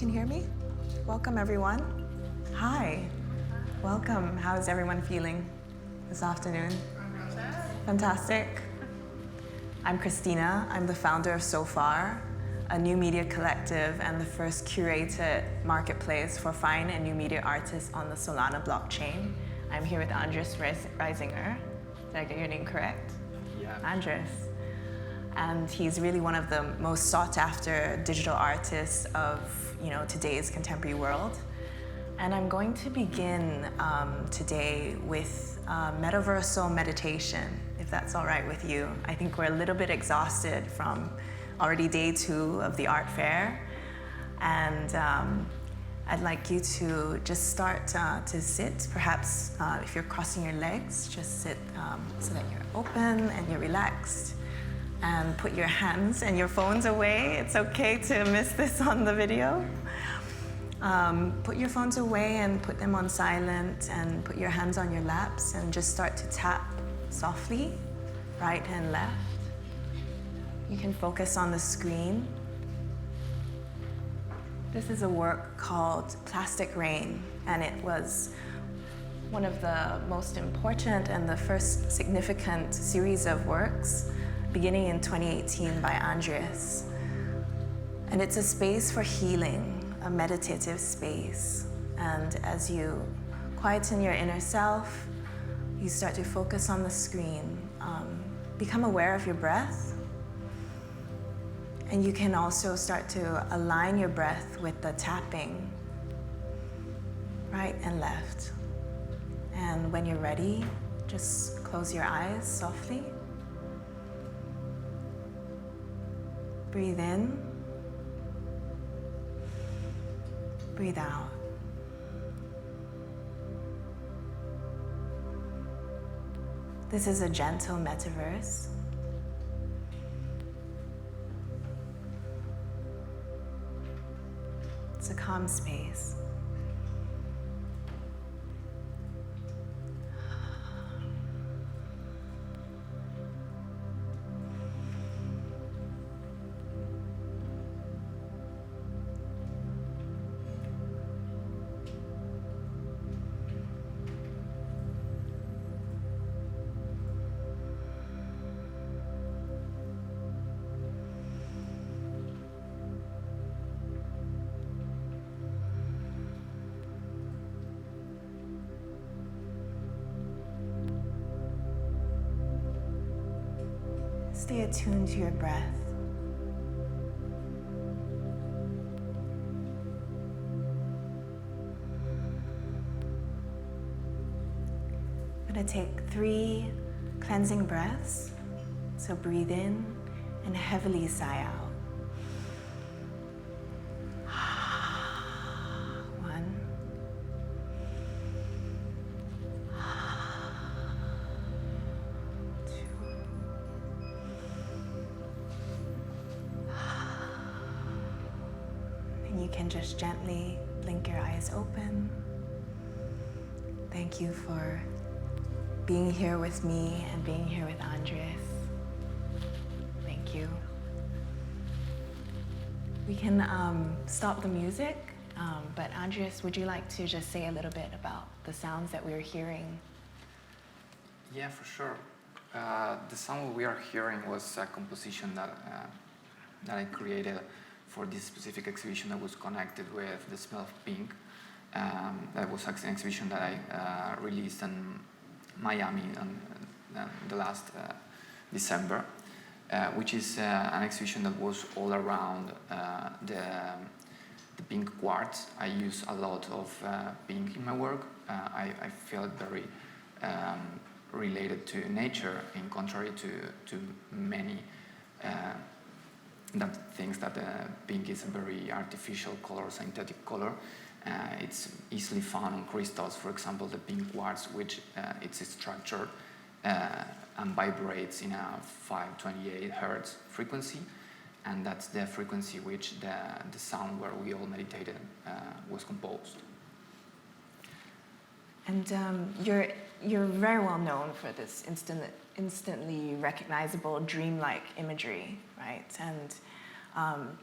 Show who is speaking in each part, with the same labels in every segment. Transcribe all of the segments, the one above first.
Speaker 1: can hear me? Welcome, everyone. Hi. Welcome. How is everyone feeling this afternoon? Fantastic. I'm Christina. I'm the founder of So Far, a new media collective and the first curated marketplace for fine and new media artists on the Solana blockchain. I'm here with Andres Reisinger. Did I get your name correct?
Speaker 2: Yeah.
Speaker 1: Andres. And he's really one of the most sought after digital artists of today's contemporary world. And I'm going to begin today with Metaverso Meditation, if that's all right with you. I think we're a little bit exhausted from already day 2 of the art fair. And I'd like you to just start to sit. Perhaps if you're crossing your legs, just sit so that you're open and you're relaxed. And put your hands and your phones away. It's okay to miss this on the video. Put your phones away and put them on silent, and put your hands on your laps and just start to tap softly, right and left. You can focus on the screen. This is a work called Plastic Rain, and it was one of the most important and the first significant series of works beginning in 2018 by Andres. And it's a space for healing, a meditative space. And as you quieten your inner self, you start to focus on the screen. Become aware of your breath. And you can also start to align your breath with the tapping, right and left. And when you're ready, just close your eyes softly. Breathe in, breathe out. This is a gentle metaverse. It's a calm space. Stay attuned to your breath. I'm going to take 3 cleansing breaths. So breathe in and heavily sigh out. 1. 2. And you can just gently blink your eyes open. Thank you for being here with me and being here with Andres. Thank you. We can stop the music, but Andres, would you like to just say a little bit about the sounds that we're hearing?
Speaker 2: Yeah, for sure. The sound we are hearing was a composition that I created for this specific exhibition that was connected with the smell of pink. That was an exhibition that I released in Miami on the last December, which is an exhibition that was all around the pink quartz. I use a lot of pink in my work. I feel very related to nature, in contrary to many that thinks that pink is a very artificial color, synthetic color. It's easily found on crystals, for example, the pink quartz, which it's structured and vibrates in a 528 hertz frequency, and that's the frequency which the sound where we all meditated was composed.
Speaker 1: And you're very well known for this instantly recognizable dreamlike imagery, right? And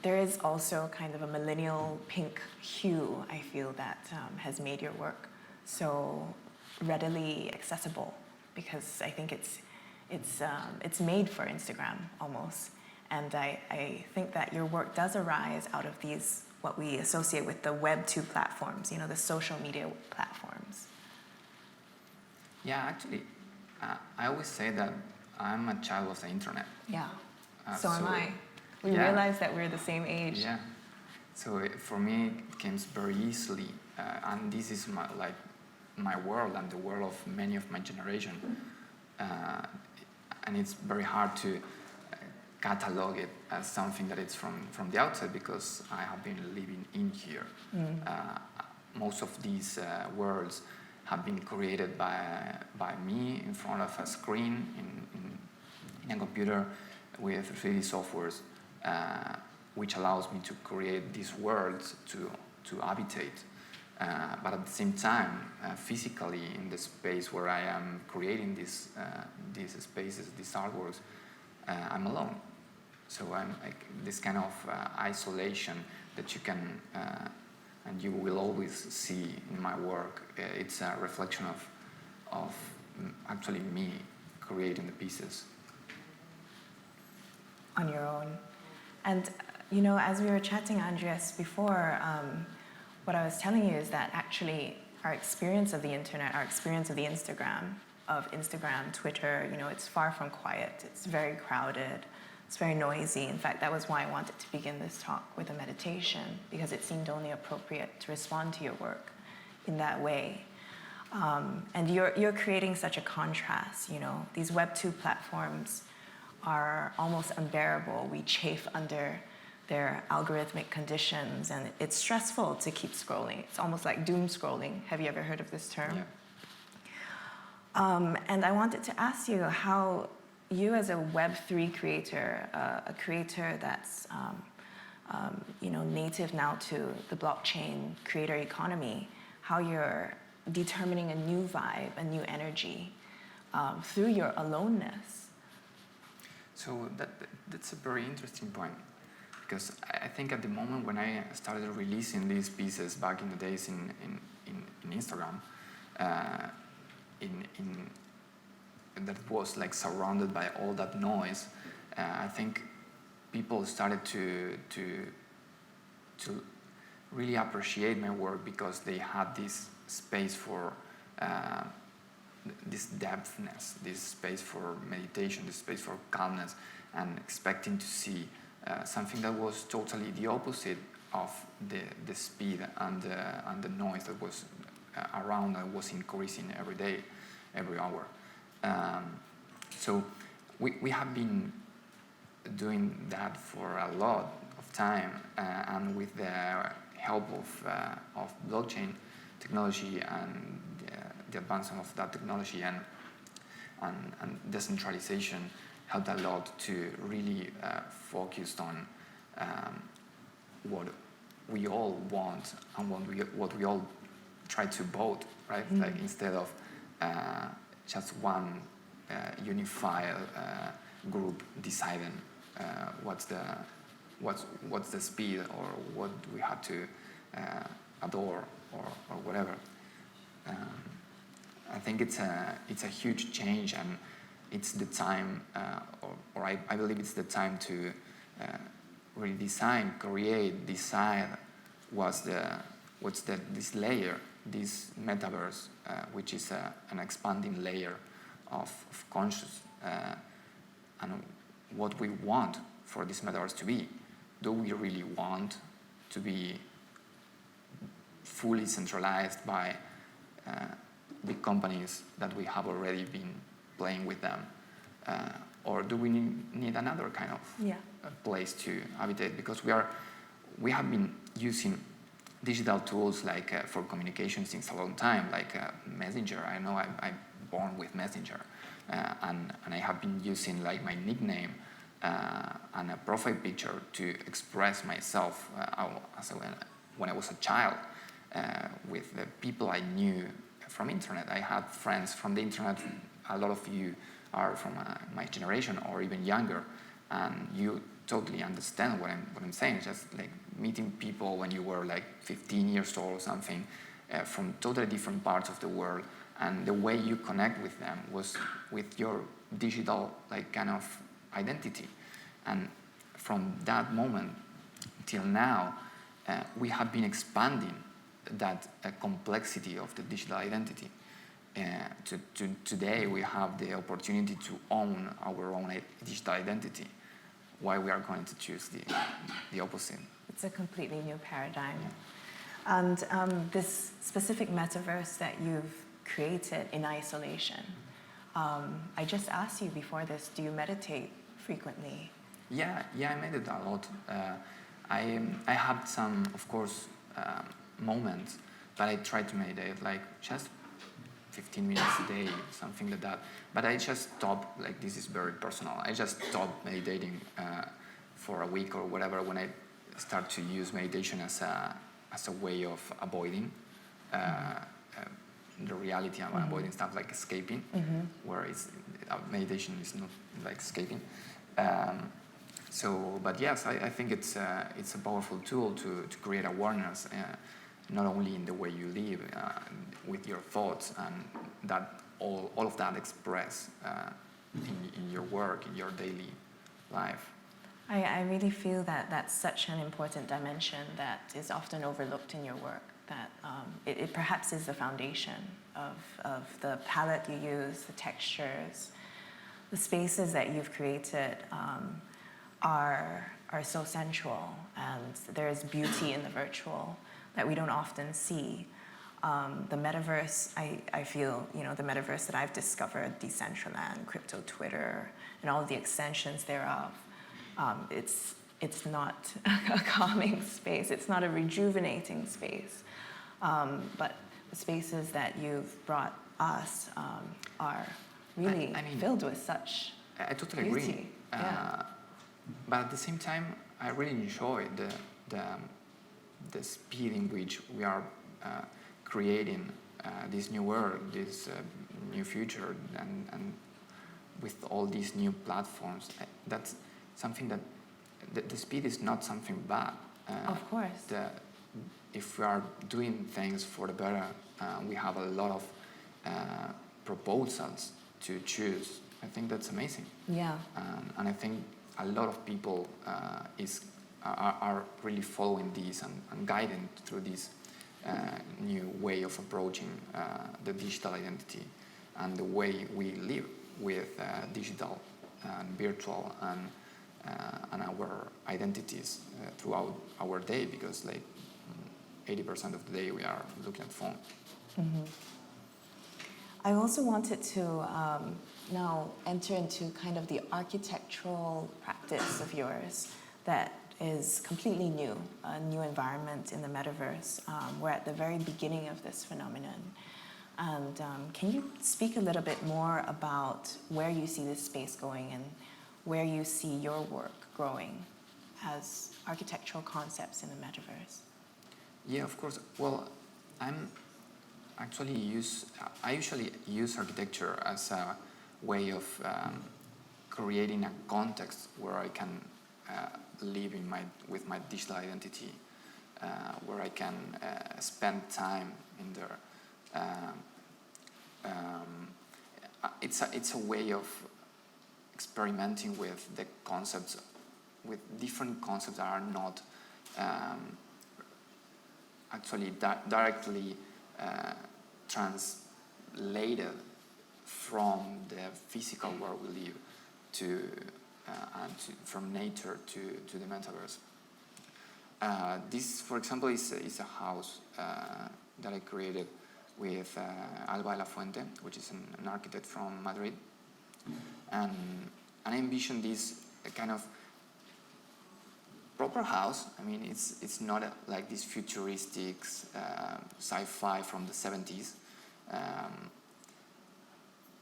Speaker 1: There is also kind of a millennial pink hue, I feel, that has made your work so readily accessible, because I think it's made for Instagram almost. And I think that your work does arise out of these, what we associate with the Web 2 platforms, the social media platforms.
Speaker 2: Yeah, actually, I always say that I'm a child of the internet.
Speaker 1: Yeah, so am I. We
Speaker 2: yeah.
Speaker 1: realize that we're the same age.
Speaker 2: Yeah. So for me, it came very easily, and this is my world and the world of many of my generation. And it's very hard to catalog it as something that it's from the outside, because I have been living in here. Most of these worlds have been created by me in front of a screen in a computer with 3D softwares, which allows me to create these worlds to habitate. But at the same time, physically in the space where I am creating these spaces, these artworks, I'm alone. So I'm like this kind of isolation that you can and you will always see in my work. It's a reflection of actually me creating the pieces
Speaker 1: on your own. And as we were chatting, Andres, before, what I was telling you is that actually our experience of the internet, our experience of the Instagram, Twitter, it's far from quiet. It's very crowded. It's very noisy. In fact, that was why I wanted to begin this talk with a meditation, because it seemed only appropriate to respond to your work in that way. And you're creating such a contrast. These Web 2 platforms are almost unbearable. We chafe under their algorithmic conditions, and it's stressful to keep scrolling. It's almost like doom scrolling. Have you ever heard of this term?
Speaker 2: Yeah.
Speaker 1: And I wanted to ask you how you, as a Web3 creator, a creator that's native now to the blockchain creator economy, how you're determining a new vibe, a new energy through your aloneness.
Speaker 2: So that's a very interesting point, because I think at the moment when I started releasing these pieces back in the days in Instagram, that was like surrounded by all that noise, I think people started to really appreciate my work, because they had this space for this depthness, this space for meditation, this space for calmness, and expecting to see something that was totally the opposite of the speed and the noise that was around, that was increasing every day, every hour. So we have been doing that for a lot of time, and with the help of blockchain technology and the advancement of that technology and decentralization helped a lot to really focus on what we all want and what we all try to vote, right? Mm-hmm. Like instead of just one unified group deciding what's the speed or what we have to adore or whatever. I think it's a huge change, and it's the time, or I believe it's the time to really design, create, decide this layer, this metaverse, which is an expanding layer of conscious, and what we want for this metaverse to be. Do we really want to be fully centralized by big companies that we have already been playing with them, or do we need another kind of place to habitate? Because we have been using digital tools like for communication since a long time, like Messenger. I know I'm born with Messenger, and I have been using like my nickname and a profile picture to express myself when I was a child with the people I knew from internet. I had friends from the internet. A lot of you are from my generation or even younger, and you totally understand what I'm saying. Just like meeting people when you were like 15 years old or something, from totally different parts of the world, and the way you connect with them was with your digital like kind of identity. And from that moment till now, we have been expanding that complexity of the digital identity. Today we have the opportunity to own our own digital identity. Why we are going to choose the opposite?
Speaker 1: It's a completely new paradigm. And this specific metaverse that you've created in isolation, I just asked you before this, do you meditate frequently?
Speaker 2: Yeah, I meditate a lot. I have some, of course, moments, but I try to meditate like just 15 minutes a day, something like that. But I just stop, like this is very personal, I just stop meditating for a week or whatever when I start to use meditation as a way of avoiding the reality and avoiding stuff like escaping, where meditation is not like escaping. But yes, I think it's a powerful tool to create awareness, not only in the way you live, with your thoughts, and that all of that express in your work, in your daily life.
Speaker 1: I really feel that that's such an important dimension that is often overlooked in your work, that it perhaps is the foundation of the palette you use, the textures, the spaces that you've created are so sensual, and there is beauty in the virtual that we don't often see. The metaverse, I feel, the metaverse that I've discovered, Decentraland, Crypto Twitter, and all of the extensions thereof, it's not a calming space, it's not a rejuvenating space, but the spaces that you've brought us are really filled with such
Speaker 2: I totally
Speaker 1: beauty.
Speaker 2: Agree.
Speaker 1: Yeah.
Speaker 2: But at the same time, I really enjoy the speed in which we are creating this new world, this new future, and with all these new platforms. That's something that the speed is not something bad.
Speaker 1: Of course.
Speaker 2: If we are doing things for the better, we have a lot of proposals to choose. I think that's amazing.
Speaker 1: Yeah.
Speaker 2: And I think a lot of people are really following this and guided through this new way of approaching the digital identity and the way we live with digital and virtual and our identities throughout our day, because like 80% of the day we are looking at phone.
Speaker 1: Mm-hmm. I also wanted to now enter into kind of the architectural practice of yours that is completely new, a new environment in the metaverse. We're at the very beginning of this phenomenon. And can you speak a little bit more about where you see this space going and where you see your work growing as architectural concepts in the metaverse?
Speaker 2: Yeah, of course. Well, I usually use architecture as a way of creating a context where I can live with my digital identity, where I can spend time in there. It's a way of experimenting with the concepts, with different concepts that are not actually directly translated from the physical world we live from nature to the metaverse. This, for example, is a house that I created with Alba de la Fuente, which is an architect from Madrid, and I envisioned this kind of proper house. I mean, it's not like this futuristic sci-fi from the 70s.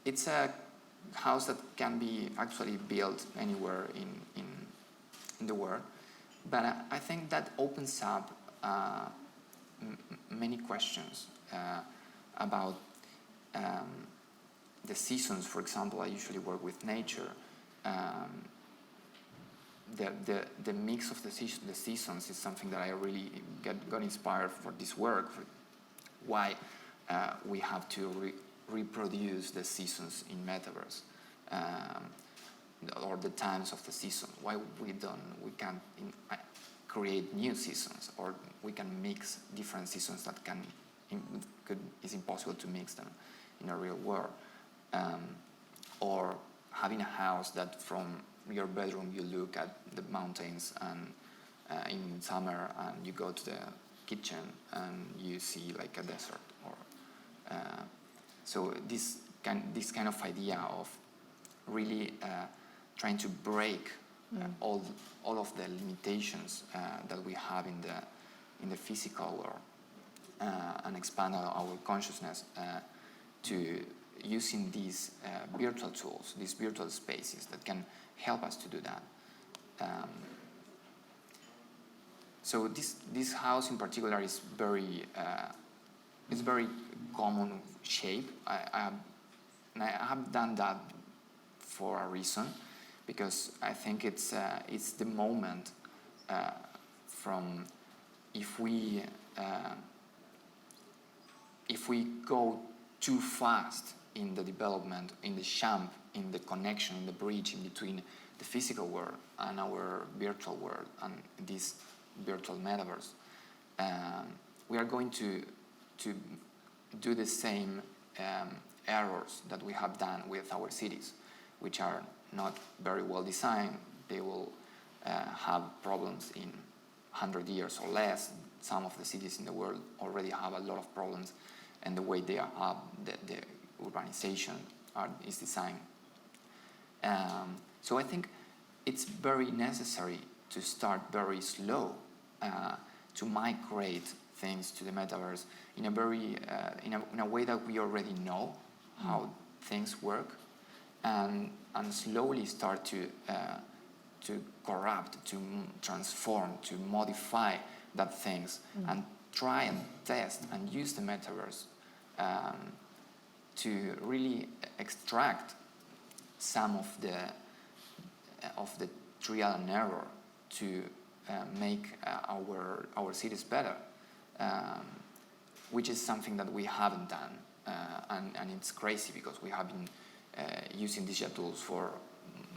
Speaker 2: It's a house that can be actually built anywhere in the world, but I think that opens up many questions about the seasons. For example, I usually work with nature. the mix of the seasons is something that I really got inspired for this work. For why we have to reproduce the seasons in Metaverse, or the times of the season. Why we can't create new seasons, or we can mix different seasons that is impossible to mix them in a real world. Or having a house that from your bedroom you look at the mountains, and in summer and you go to the kitchen and you see like a desert. Or so this kind of idea of really trying to break all of the limitations that we have in the physical world, and expand our consciousness to using these virtual tools, these virtual spaces that can help us to do that. So this house in particular is very common shape. I have done that for a reason, because I think it's the moment from if we go too fast in the development, in the jump, in the connection, in the bridge in between the physical world and our virtual world and this virtual metaverse, we are going to do the same errors that we have done with our cities, which are not very well designed. They will have problems in 100 years or less. Some of the cities in the world already have a lot of problems, and the way they are the urbanization is designed. So I think it's very necessary to start very slow, to migrate things to the metaverse in a very in a way that we already know how things work, and slowly start to corrupt, to transform, to modify that things, and try and test and use the metaverse to really extract some of the trial and error to make our cities better, which is something that we haven't done, and it's crazy because we have been using digital tools for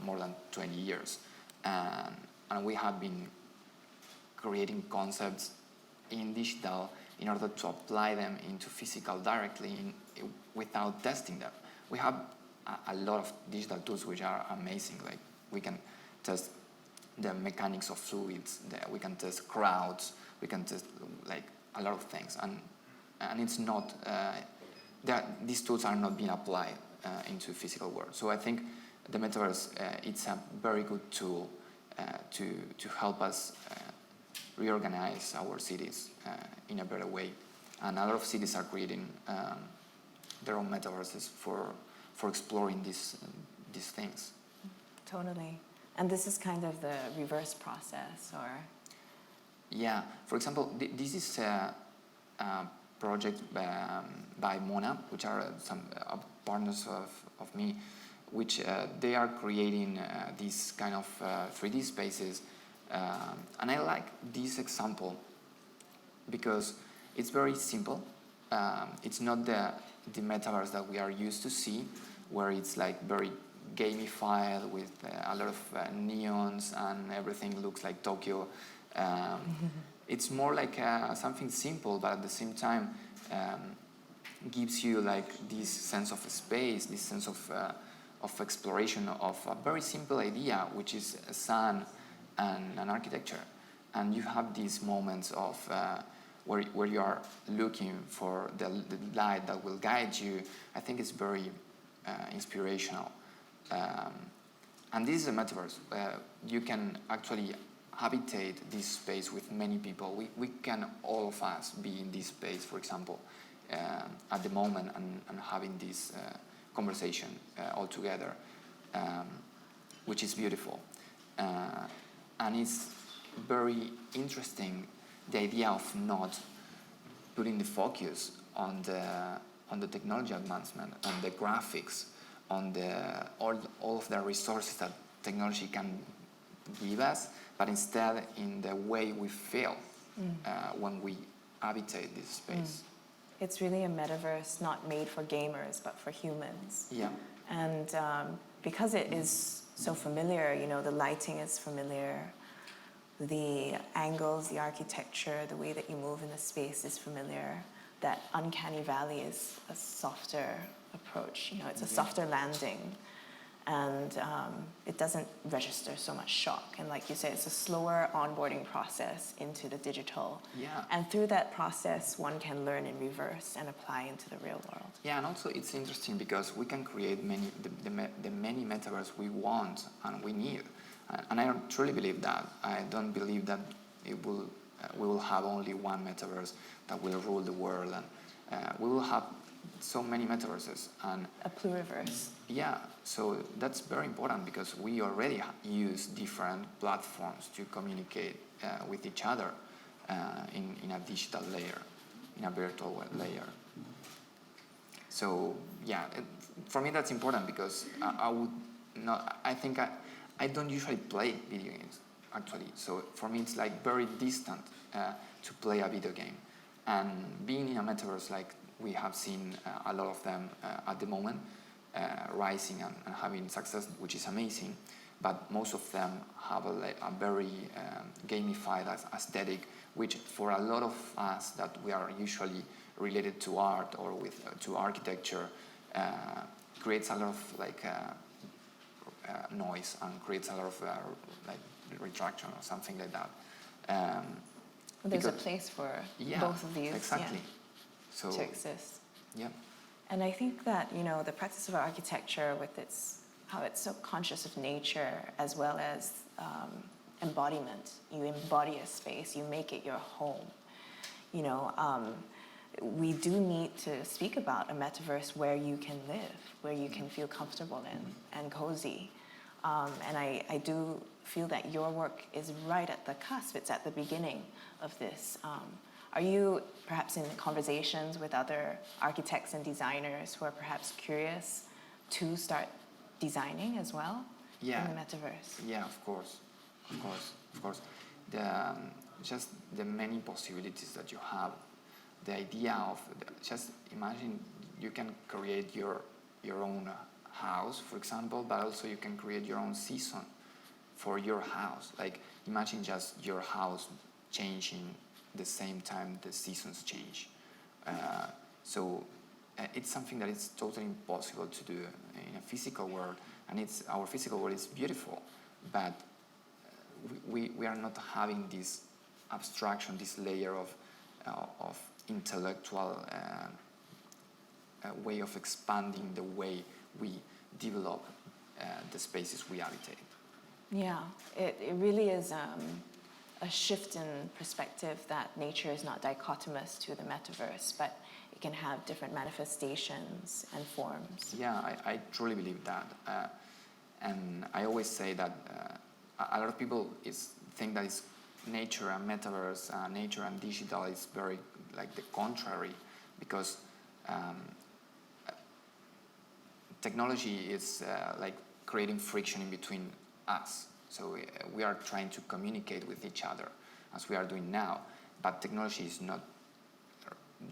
Speaker 2: more than 20 years, and we have been creating concepts in digital in order to apply them into physical directly without testing them. We have a lot of digital tools which are amazing. Like we can test the mechanics of fluids, we can test crowds, we can test like a lot of things, and it's not these tools are not being applied into physical world. So I think the metaverse it's a very good tool to help us reorganize our cities in a better way, and a lot of cities are creating their own metaverses for exploring these things.
Speaker 1: Totally. And this is kind of the reverse process, or?
Speaker 2: Yeah. For example, this is a project by Mona, which are some partners of me, which they are creating these kind of 3D spaces. And I like this example because it's very simple. It's not the metaverse that we are used to see, where it's like very gamified with a lot of neons and everything looks like Tokyo. It's more like something simple, but at the same time gives you like this sense of space, this sense of exploration of a very simple idea, which is a sun and an architecture. And you have these moments of where you are looking for the light that will guide you. I think it's very inspirational. And this is a metaverse. You can actually habitate this space with many people. We can, all of us, be in this space, for example, at the moment and having this conversation all together, which is beautiful. And it's very interesting, the idea of not putting the focus on the technology advancement, on the graphics, on all of the resources that technology can give us, but instead in the way we feel when we habitate this space.
Speaker 1: It's really a metaverse not made for gamers, but for humans.
Speaker 2: Yeah.
Speaker 1: And because it is so familiar, the lighting is familiar, the angles, the architecture, the way that you move in the space is familiar. That uncanny valley is a softer approach. It's a softer landing, and it doesn't register so much shock. And like you said, it's a slower onboarding process into the digital.
Speaker 2: Yeah.
Speaker 1: And through that process, one can learn in reverse and apply into the real world.
Speaker 2: Yeah, and also it's interesting because we can create the many metaverse we want and we need. And I don't truly believe that. I don't believe that we will have only one metaverse that will rule the world, and we will have so many metaverses. And
Speaker 1: a pluriverse.
Speaker 2: Yeah, so that's very important because we already use different platforms to communicate with each other in a digital layer, in a virtual layer. So yeah, for me that's important because I don't usually play video games actually. So for me it's like very distant to play a video game. And being in a metaverse, like we have seen a lot of them at the moment, rising and having success, which is amazing. But most of them have a very gamified aesthetic, which for a lot of us that we are usually related to art or to architecture, creates a lot of noise and creates a lot of retraction or something like that.
Speaker 1: There's a place for both of these to exist.
Speaker 2: Yeah.
Speaker 1: And I think that, the practice of architecture with how it's so conscious of nature as well as embodiment. You embody a space, you make it your home. We do need to speak about a metaverse where you can live, where you can feel comfortable in and cozy. And I do feel that your work is right at the cusp. It's at the beginning of this. Are you perhaps in conversations with other architects and designers who are perhaps curious to start designing as well in the metaverse?
Speaker 2: Yeah, of course. Just the many possibilities that you have. The idea of just imagine you can create your own house, for example, but also you can create your own season for your house. Like imagine just your house changing the same time the seasons change. So it's something that is totally impossible to do in a physical world, and our physical world is beautiful, but we are not having this abstraction, this layer of intellectual way of expanding the way we develop the spaces we habitate.
Speaker 1: Yeah, it really is a shift in perspective that nature is not dichotomous to the metaverse, but it can have different manifestations and forms.
Speaker 2: Yeah, I truly believe that. And I always say that a lot of people think that it's nature and metaverse, nature and digital is very like the contrary, because technology is like creating friction in between us. So we are trying to communicate with each other as we are doing now, but technology is not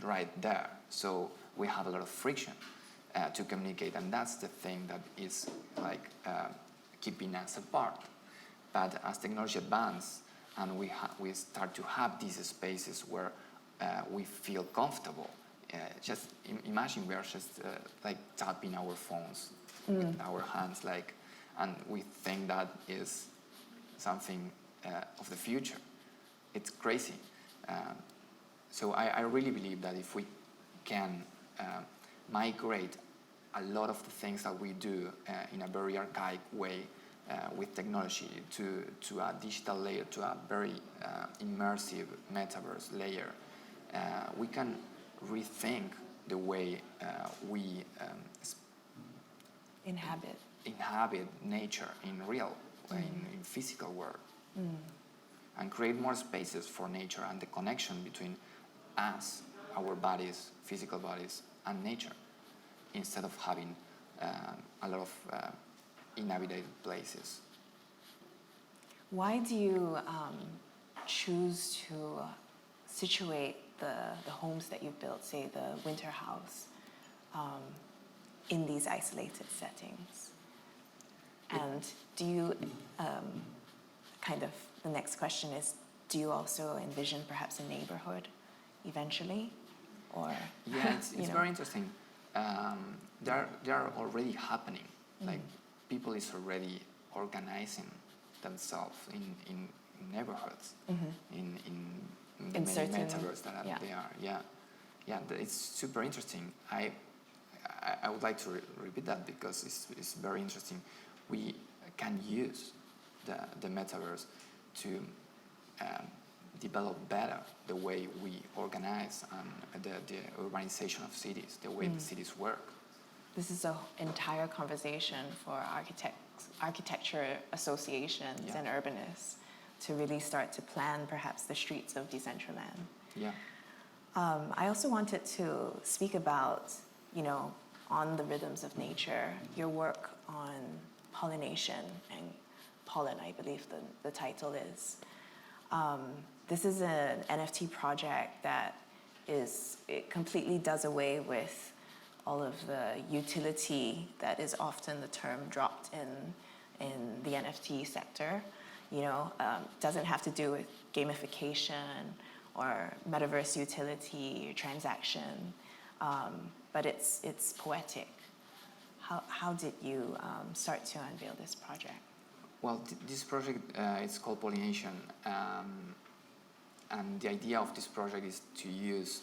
Speaker 2: right there. So we have a lot of friction to communicate, and that's the thing that is like keeping us apart. But as technology advances and we start to have these spaces where we feel comfortable, just imagine we are just like tapping our phones with our hands, and we think that is something of the future. It's crazy. So I really believe that if we can migrate a lot of the things that we do in a very archaic way with technology to a digital layer, to a very immersive metaverse layer, we can rethink the way we inhabit nature in real, in physical world, and create more spaces for nature and the connection between us, our bodies, physical bodies, and nature, instead of having a lot of inhabited places.
Speaker 1: Why do you choose to situate the homes that you've built, say the winter house, in these isolated settings? And do you, the next question is, do you also envision perhaps a neighborhood eventually? Or,
Speaker 2: yeah, it's very interesting. They are already happening. Like people is already organizing themselves in neighborhoods, in the many metaverses that they are. It's super interesting. I would like to repeat that because it's very interesting. We can use the metaverse to develop better the way we organize the urbanization of cities, the way the cities work.
Speaker 1: This is an entire conversation for architecture associations and urbanists to really start to plan perhaps the streets of Decentraland.
Speaker 2: Yeah.
Speaker 1: I also wanted to speak about, on the rhythms of nature, your work on pollination and pollen, I believe the title is. This is an NFT project that it completely does away with all of the utility that is often the term dropped in the NFT sector. Doesn't have to do with gamification or metaverse utility or transaction, but it's poetic. How did you start to unveil this project?
Speaker 2: Well, this project is called Pollination, and the idea of this project is to use,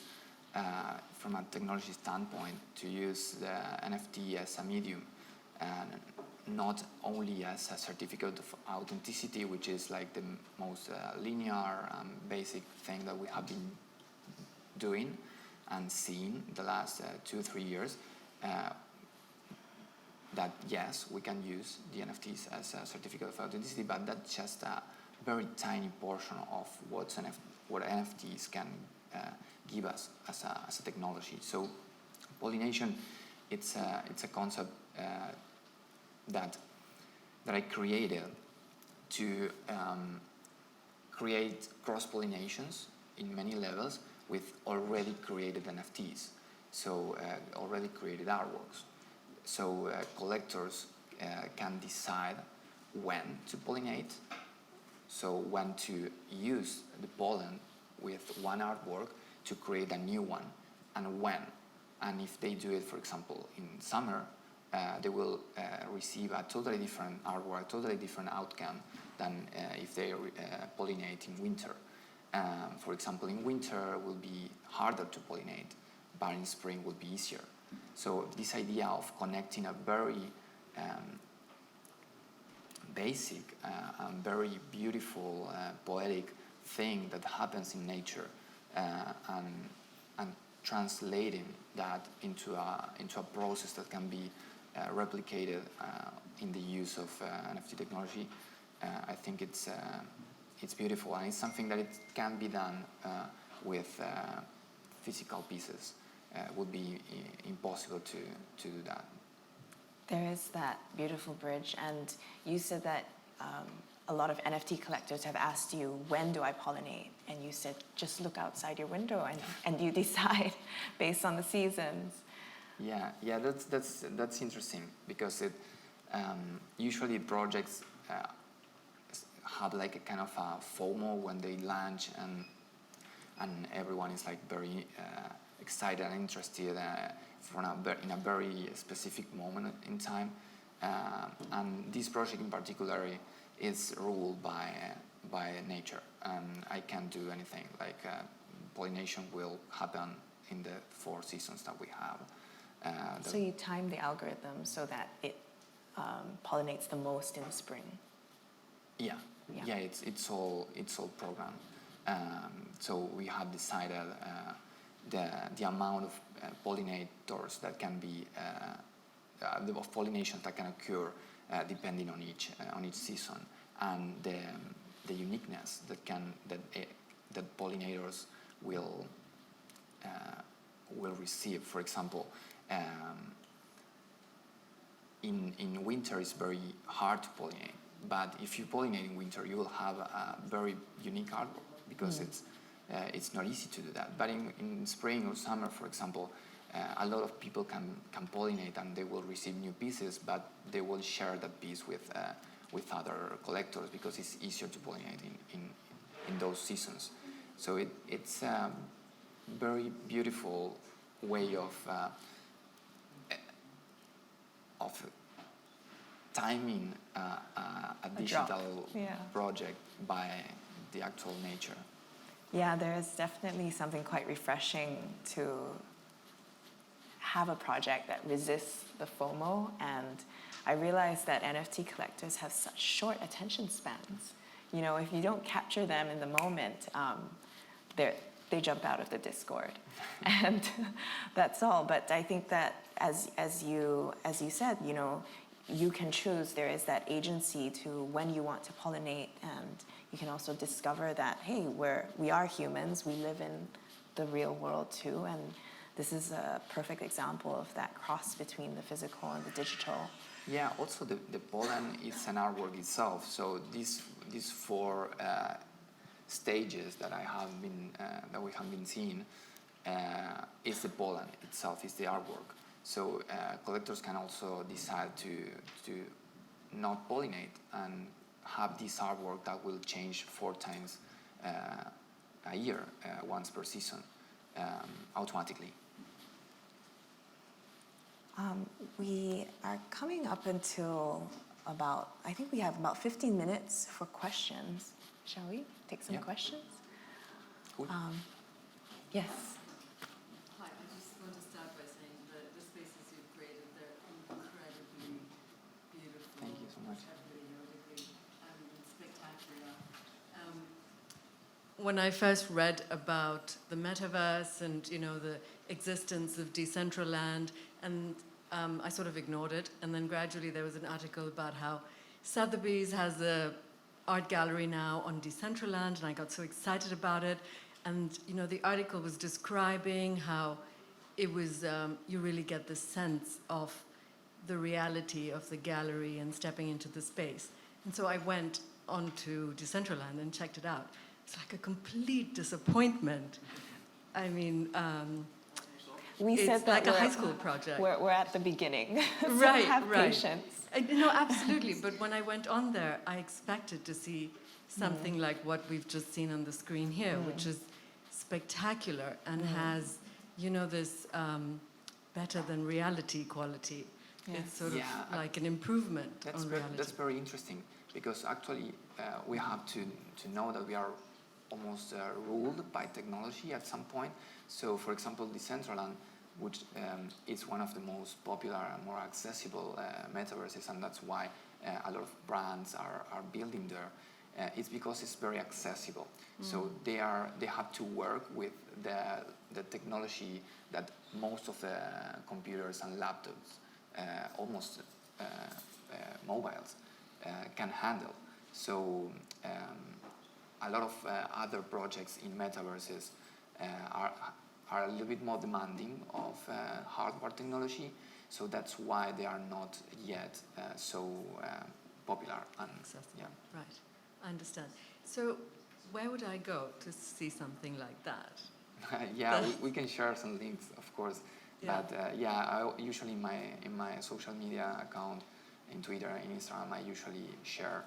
Speaker 2: from a technology standpoint, to use the NFT as a medium, and not only as a certificate of authenticity, which is like the most linear basic thing that we have been doing and seeing the last 2-3 years. That yes, we can use the NFTs as a certificate of authenticity, but that's just a very tiny portion of what NFTs can give us as a technology. So, pollination, it's a concept that I created to create cross-pollinations in many levels with already created NFTs, so already created artworks. So collectors can decide when to pollinate, so when to use the pollen with one artwork to create a new one, and when. And if they do it, for example, in summer, they will receive a totally different artwork, totally different outcome than if they pollinate in winter. For example, in winter will be harder to pollinate, but in spring will be easier. So this idea of connecting a very basic and very beautiful, poetic thing that happens in nature, and translating that into a process that can be replicated in the use of NFT technology, I think it's beautiful, and it's something that it can be done with physical pieces. Would be impossible to do that.
Speaker 1: There is that beautiful bridge, and you said that a lot of NFT collectors have asked you, when do I pollinate? And you said, just look outside your window and you decide based on the seasons.
Speaker 2: Yeah, that's interesting, because usually projects have like a kind of a FOMO when they launch, and everyone is like very excited and interested in a very specific moment in time, and this project in particular is ruled by nature, and I can't do anything. Like pollination will happen in the 4 seasons that we have.
Speaker 1: So you time the algorithm so that it pollinates the most in spring.
Speaker 2: Yeah, it's all programmed. So we have decided the amount of pollinators that can be of pollinations that can occur depending on each season, and the uniqueness that pollinators will receive. For example, in winter it's very hard to pollinate But if you pollinate in winter, you will have a very unique artwork because it's not easy to do that. But in spring or summer, for example, a lot of people can pollinate and they will receive new pieces, but they will share that piece with other collectors because it's easier to pollinate in those seasons. So it's a very beautiful way of timing a digital project by the actual nature.
Speaker 1: Yeah, there is definitely something quite refreshing to have a project that resists the FOMO, and I realize that NFT collectors have such short attention spans. You know, if you don't capture them in the moment, they jump out of the Discord, and that's all. But I think that as you said, you know, you can choose. There is that agency to when you want to pollinate, and you can also discover that, hey, we are humans. We live in the real world too, and this is a perfect example of that cross between the physical and the digital.
Speaker 2: Yeah. Also, the pollen is an artwork itself. So these four stages that we have been seeing is the pollen itself, is the artwork. So collectors can also decide to not pollinate and have this artwork that will change 4 times a year, once per season, automatically.
Speaker 1: We are coming up until I think we have about 15 minutes for questions. Shall we take some questions?
Speaker 2: Cool.
Speaker 1: Yes.
Speaker 3: Hi, I just want to start by saying that the spaces you've created, they're incredibly beautiful.
Speaker 2: Thank you so much.
Speaker 3: Everybody would agree. Spectacular. When I first read about the metaverse and, you know, the existence of Decentraland, and I sort of ignored it, and then gradually there was an article about how Sotheby's has a art gallery now on Decentraland, and I got so excited about it. And you know, the article was describing how it was you really get the sense of the reality of the gallery and stepping into the space. And so I went onto Decentraland and checked it out. It's like a complete disappointment. I mean,
Speaker 1: we
Speaker 3: it's
Speaker 1: said that
Speaker 3: like a high school project.
Speaker 1: We're at the beginning. So
Speaker 3: Right,
Speaker 1: have
Speaker 3: right.
Speaker 1: patience.
Speaker 3: No, absolutely. But when I went on there, I expected to see something like what we've just seen on the screen here, which is spectacular and has, you know, this better than reality quality.
Speaker 1: Yes.
Speaker 3: It's sort of like an improvement on reality.
Speaker 2: That's very interesting because actually we have to know that we are almost ruled by technology at some point. So, for example, Decentraland, which is one of the most popular and more accessible metaverses, and that's why a lot of brands are building there. It's because it's very accessible. So they have to work with the technology that most of the computers and laptops, almost mobiles, can handle. So a lot of other projects in metaverses are a little bit more demanding of hardware technology, so that's why they are not yet so popular and
Speaker 3: accessible. Yeah. Right, I understand. So where would I go to see something like that?
Speaker 2: we can share some links, of course.
Speaker 3: Yeah.
Speaker 2: But I usually in my social media account, in Twitter and Instagram, I usually share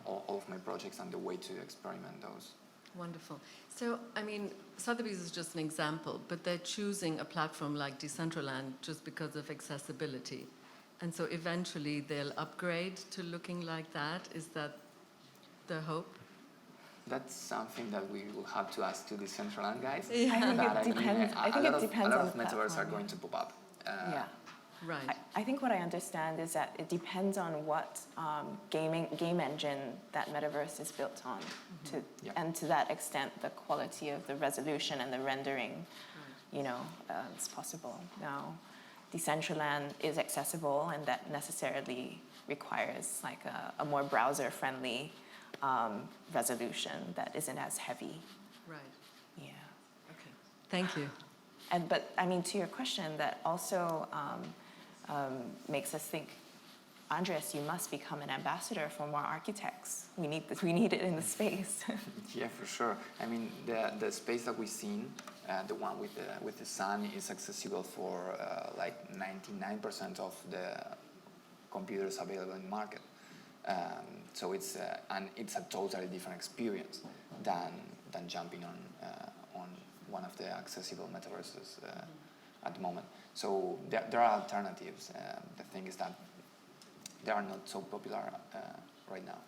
Speaker 2: all of my projects and the way to experiment those.
Speaker 3: Wonderful. So, I mean, Sotheby's is just an example, but they're choosing a platform like Decentraland just because of accessibility. And so eventually they'll upgrade to looking like that. Is that the hope?
Speaker 2: That's something that we will have to ask to the Decentraland guys.
Speaker 1: Yeah. I think it depends. I think it depends
Speaker 2: a lot
Speaker 1: on
Speaker 2: of
Speaker 1: the
Speaker 2: metaverse
Speaker 1: platform.
Speaker 2: are going to pop up.
Speaker 1: Yeah.
Speaker 3: Right.
Speaker 1: I think what I understand is that it depends on what game engine that metaverse is built on, and to that extent, the quality of the resolution and the rendering, you know, is possible. Now, Decentraland is accessible, and that necessarily requires like a more browser-friendly resolution that isn't as heavy.
Speaker 3: Right.
Speaker 1: Yeah.
Speaker 3: Okay. Thank you.
Speaker 1: But I mean, to your question, that also makes us think Andres, you must become an ambassador for more architects. We need it in the space.
Speaker 2: Yeah, for sure. I mean, the space that we've seen, the one with the sun, is accessible for like 99% of the computers available in the market. So it's a totally different experience than jumping on one of the accessible metaverses at the moment. So there are alternatives. The thing is that they are not so popular right now.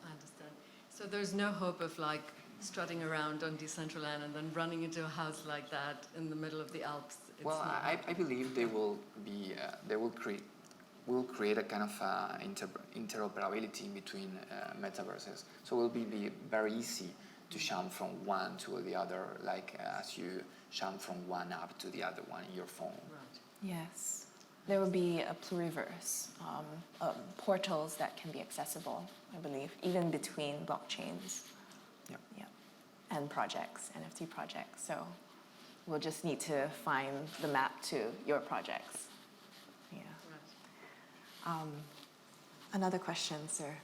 Speaker 3: I understand. So there's no hope of like strutting around on Decentraland and then running into a house like that in the middle of the Alps. It's
Speaker 2: Well,
Speaker 3: not
Speaker 2: I believe they will create a kind of interoperability between metaverses. So it will be very easy to jump from one to the other, like as you jump from one app to the other one in your phone.
Speaker 3: right.
Speaker 1: Yes. There will be a pluriverse, portals that can be accessible, I believe, even between blockchains.
Speaker 2: Yep.
Speaker 1: Yeah. And projects, NFT projects. So we'll just need to find the map to your projects. Yeah.
Speaker 3: Right.
Speaker 1: Another question, sir.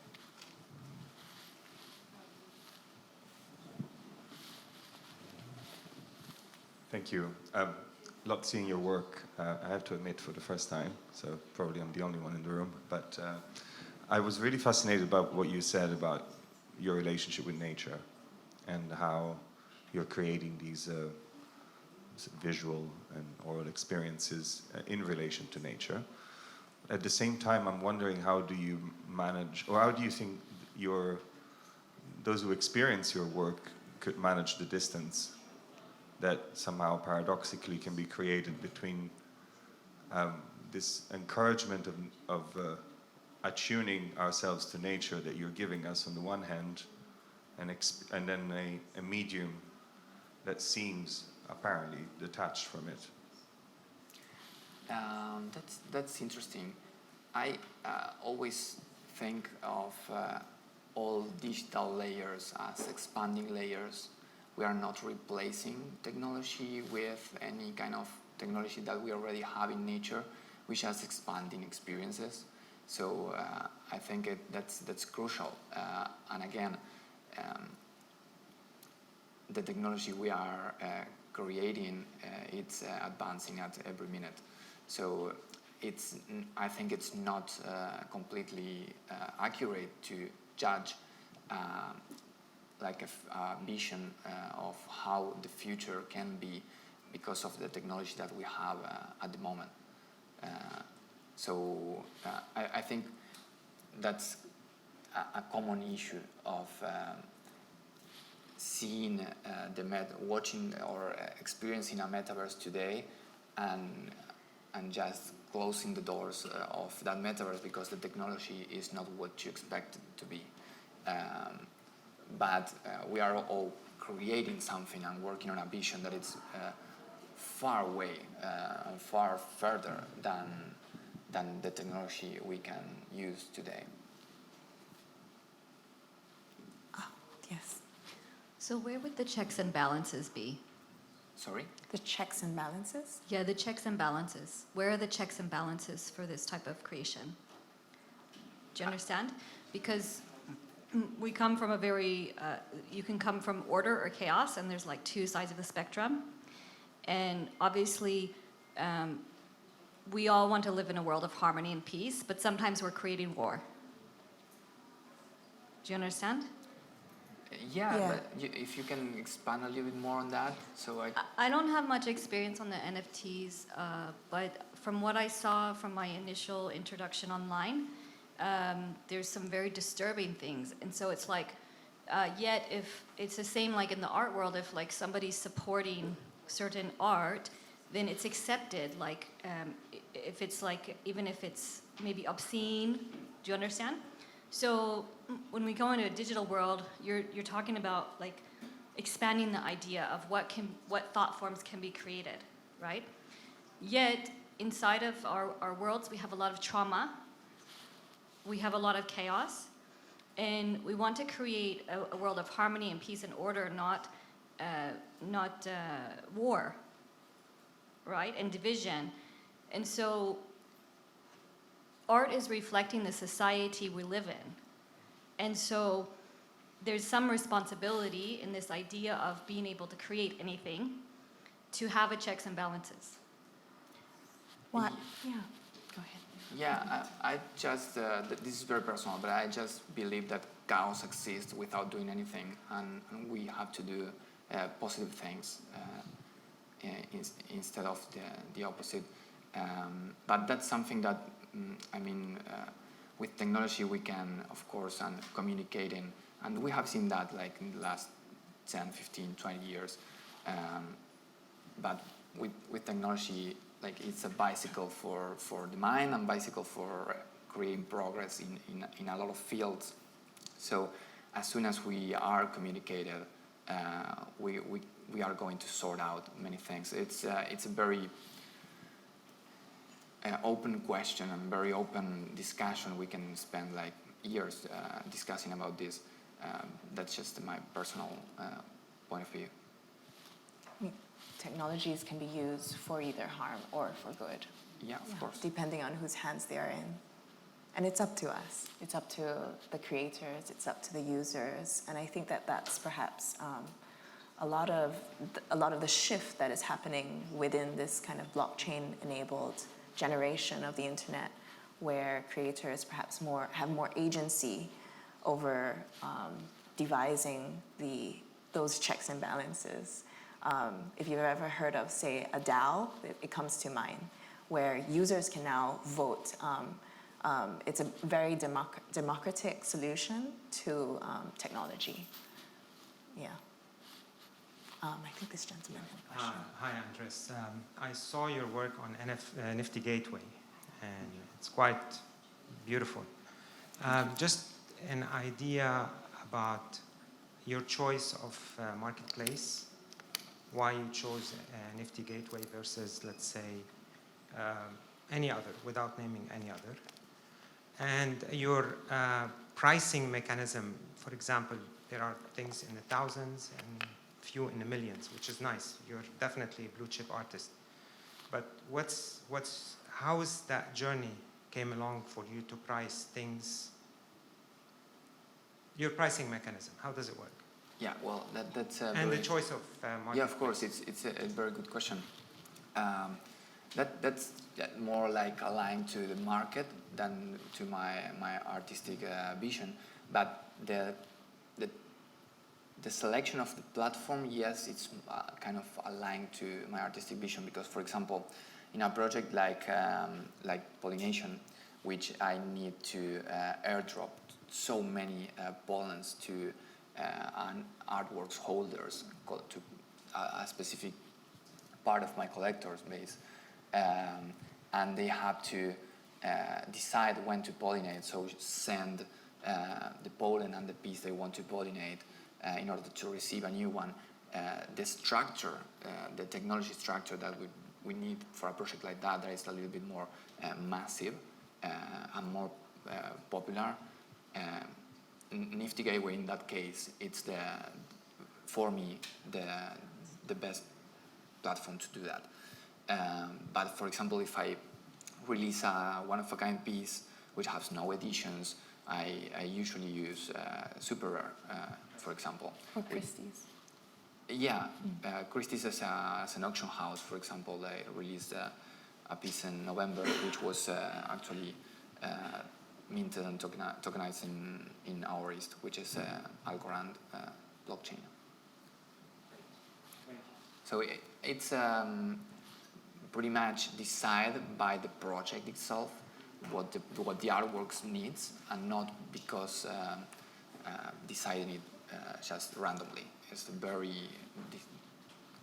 Speaker 4: Thank you. Lot seeing your work, I have to admit, for the first time, so probably I'm the only one in the room, but I was really fascinated about what you said about your relationship with nature and how you're creating these visual and oral experiences in relation to nature. At the same time, I'm wondering, how do you manage, or how do you think those who experience your work could manage the distance that somehow paradoxically can be created between this encouragement of attuning ourselves to nature that you're giving us on the one hand, and then a medium that seems apparently detached from it.
Speaker 2: That's interesting. I always think of all digital layers as expanding layers. We are not replacing technology with any kind of technology that we already have in nature. We're just expanding experiences. So I think that's crucial. And again, the technology we are creating, it's advancing at every minute. So I think it's not completely accurate to judge like a vision of how the future can be because of the technology that we have at the moment. So I think that's a common issue of seeing watching or experiencing a metaverse today, and just closing the doors of that metaverse because the technology is not what you expect it to be. But we are all creating something and working on a vision that is far away, far further than the technology we can use today.
Speaker 1: Oh, yes.
Speaker 5: So where would the checks and balances be?
Speaker 2: Sorry?
Speaker 1: The checks and balances?
Speaker 5: Yeah, the checks and balances. Where are the checks and balances for this type of creation? Do you understand? Because we come from a very, you can come from order or chaos, and there's like two sides of the spectrum. And obviously, we all want to live in a world of harmony and peace, but sometimes we're creating war. Do you understand?
Speaker 2: Yeah. But if you can expand a little bit more on that, so
Speaker 5: I don't have much experience on the NFTs, but from what I saw from my initial introduction online, there's some very disturbing things. And so it's like, yet if it's the same like in the art world, if like somebody's supporting certain art, then it's accepted. Like if it's like, even if it's maybe obscene, do you understand? So when we go into a digital world, you're talking about like expanding the idea of what thought forms can be created, right? Yet inside of our worlds, we have a lot of trauma. We have a lot of chaos, and we want to create a world of harmony and peace and order, not war, right? And division. And so art is reflecting the society we live in. And so there's some responsibility in this idea of being able to create anything to have a checks and balances.
Speaker 1: What? Yeah, go ahead.
Speaker 2: Yeah, I just, this is very personal, but I just believe that chaos exists without doing anything, and we have to do positive things instead of the opposite. But that's something that, with technology we can, of course, and communicating, and we have seen that like in the last 10, 15, 20 years. But with technology, like it's a bicycle for the mind and bicycle for creating progress in a lot of fields. So as soon as we are communicated, we are going to sort out many things. It's a very open question and very open discussion. We can spend like years discussing about this. That's just my personal point of view.
Speaker 1: Technologies can be used for either harm or for good.
Speaker 2: Yeah, of course.
Speaker 1: Depending on whose hands they are in. And it's up to us. It's up to the creators. It's up to the users. And I think that that's perhaps a lot of the shift that is happening within this kind of blockchain-enabled generation of the internet, where creators perhaps have more agency over devising those checks and balances. If you've ever heard of, say, a DAO, it comes to mind, where users can now vote. It's a very democratic solution to technology. Yeah. I think this gentleman had a question.
Speaker 6: Hi, Andres. I saw your work on NFT Gateway, and it's quite beautiful. Just an idea about your choice of marketplace, why you chose NFT Gateway versus, let's say, any other, without naming any other. And your pricing mechanism, for example, there are things in the thousands and few in the millions, which is nice. You're definitely a blue chip artist. But how is that journey came along for you to price things? Your pricing mechanism, how does it work?
Speaker 2: Yeah, well, that's
Speaker 6: and the choice of market.
Speaker 2: Yeah, of course, it's a very good question. That's more like aligned to the market than to my artistic vision. But the selection of the platform, yes, it's kind of aligned to my artistic vision, because, for example, in a project like Pollination, which I need to airdrop so many pollens to an artworks holders to a specific part of my collector's base, and they have to decide when to pollinate, so send the pollen and the piece they want to pollinate in order to receive a new one. The structure, the technology structure that we need for a project like that is a little bit more massive and more popular. NFT Gateway, in that case, it's for me the best platform to do that. But for example, if I release a one-of-a-kind piece which has no editions, I usually use Super Rare, for example.
Speaker 1: Or Christie's.
Speaker 2: Yeah, Christie's as an auction house, for example, they released a piece in November, which was actually minted and tokenized in our East, which is Algorand blockchain. So it's pretty much decided by the project itself what the artworks needs, and not because deciding it just randomly. It's very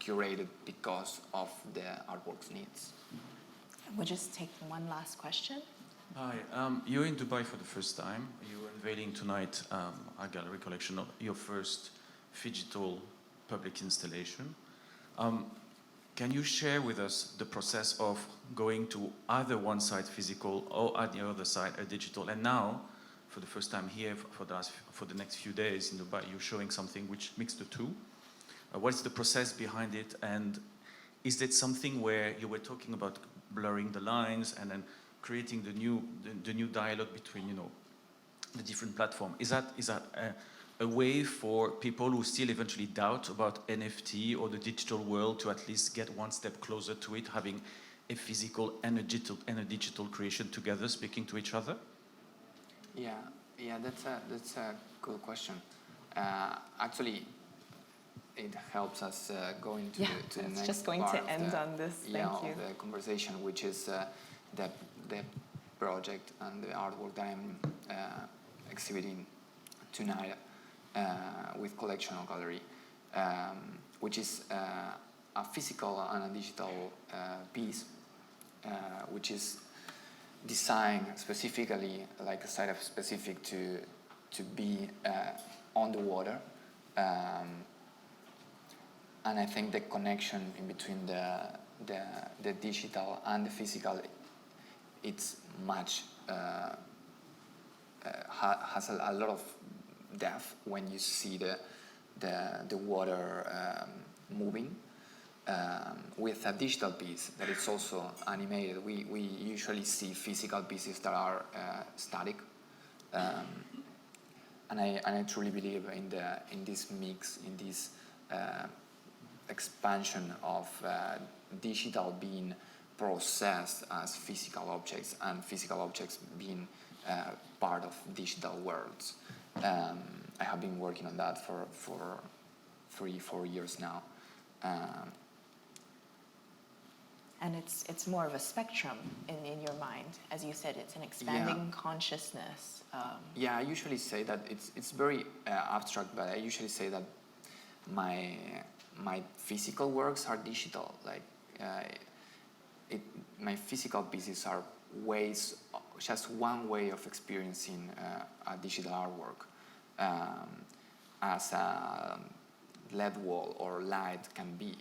Speaker 2: curated because of the artwork's needs.
Speaker 1: We'll just take one last question.
Speaker 7: Hi, you're in Dubai for the first time. You're unveiling tonight a gallery collection of your first digital public installation. Can you share with us the process of going to either one side physical or at the other side a digital? And now, for the first time here, for the next few days in Dubai, you're showing something which mixed the two. What's the process behind it? And is it something where you were talking about blurring the lines and then creating the new dialogue between, you know, the different platform. Is that a way for people who still eventually doubt about NFT or the digital world to at least get one step closer to it, having a physical and a digital creation together, speaking to each other?
Speaker 2: Yeah, that's a good question. Actually, it helps us go into to the next
Speaker 1: just going
Speaker 2: part
Speaker 1: to
Speaker 2: of
Speaker 1: end
Speaker 2: the,
Speaker 1: on this.
Speaker 2: yeah,
Speaker 1: Thank you.
Speaker 2: of the conversation, which is the project and the artwork that I'm exhibiting tonight with Collectional Gallery, which is a physical and a digital piece, which is designed specifically, like a site of specific to be on the water. And I think the connection in between the digital and the physical, it's much has a lot of depth when you see the water moving. With a digital piece that is also animated, we usually see physical pieces that are static, and I truly believe in this mix, in this expansion of digital being processed as physical objects and physical objects being part of digital worlds. I have been working on that for 3-4 years now.
Speaker 1: And it's more of a spectrum in your mind. As you said, it's an expanding consciousness.
Speaker 2: Yeah, I usually say that it's very abstract, but I usually say that my physical works are digital. Like my physical pieces are ways, just one way of experiencing a digital artwork, as a LED wall or light can be.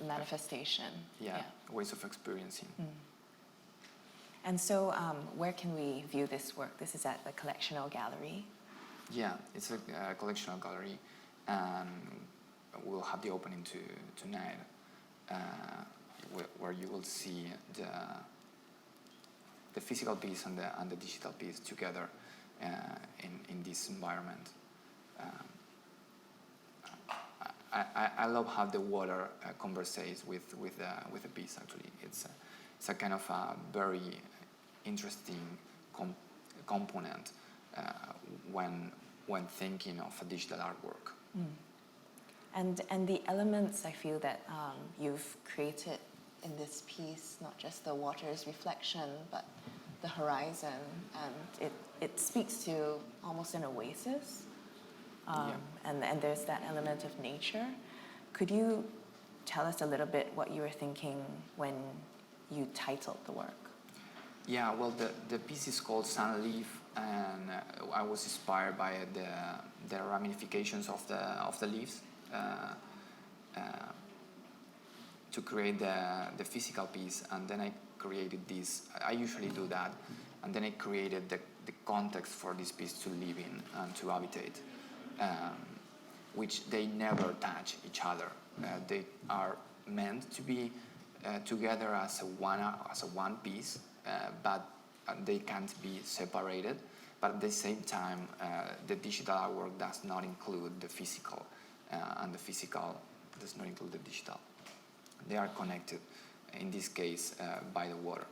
Speaker 1: Manifestation.
Speaker 2: Yeah, ways of experiencing.
Speaker 1: And so where can we view this work? This is at the Collectional Gallery.
Speaker 2: Yeah, it's a Collectional Gallery, and we'll have the opening tonight, where you will see the physical piece and the digital piece together in this environment. I love how the water conversates with the piece. Actually, it's a kind of a very interesting component when thinking of a digital artwork.
Speaker 1: And the elements I feel that you've created in this piece, not just the water's reflection, but the horizon, and it speaks to almost an oasis. And there's that element of nature. Could you tell us a little bit what you were thinking when you titled the work?
Speaker 2: Yeah, well, the piece is called Sunleaf, and I was inspired by the ramifications of the leaves to create the physical piece, and then I created this. I usually do that, and then I created the context for this piece to live in and to habitate. Which they never touch each other. They are meant to be together as a one piece, but they can't be separated. But at the same time, the digital artwork does not include the physical, and the physical does not include the digital. They are connected, in this case, by the water.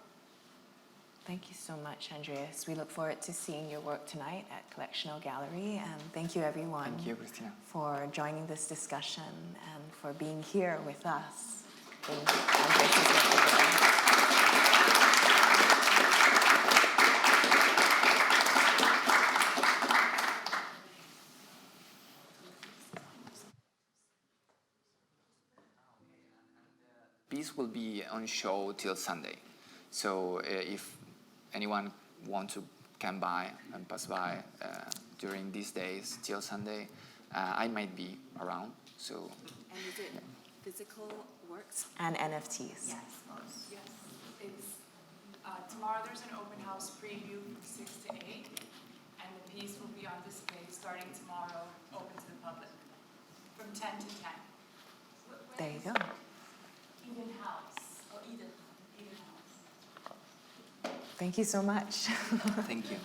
Speaker 1: Thank you so much, Andres. We look forward to seeing your work tonight at Collectional Gallery, and thank you everyone
Speaker 2: Thank you, Christina,
Speaker 1: for joining this discussion and for being here with us in Andres' work.
Speaker 2: Piece will be on show till Sunday. So if anyone wants to come by and pass by during these days till Sunday, I might be around. So.
Speaker 8: And is it physical works?
Speaker 1: And NFTs.
Speaker 8: Yes. It's tomorrow. There's an open house preview from 6 to 8, and the piece will be on display starting tomorrow, open to the public, from 10 to 10.
Speaker 1: There you go.
Speaker 8: Eden House. Oh, Eden House.
Speaker 1: Thank you so much.
Speaker 2: Thank you.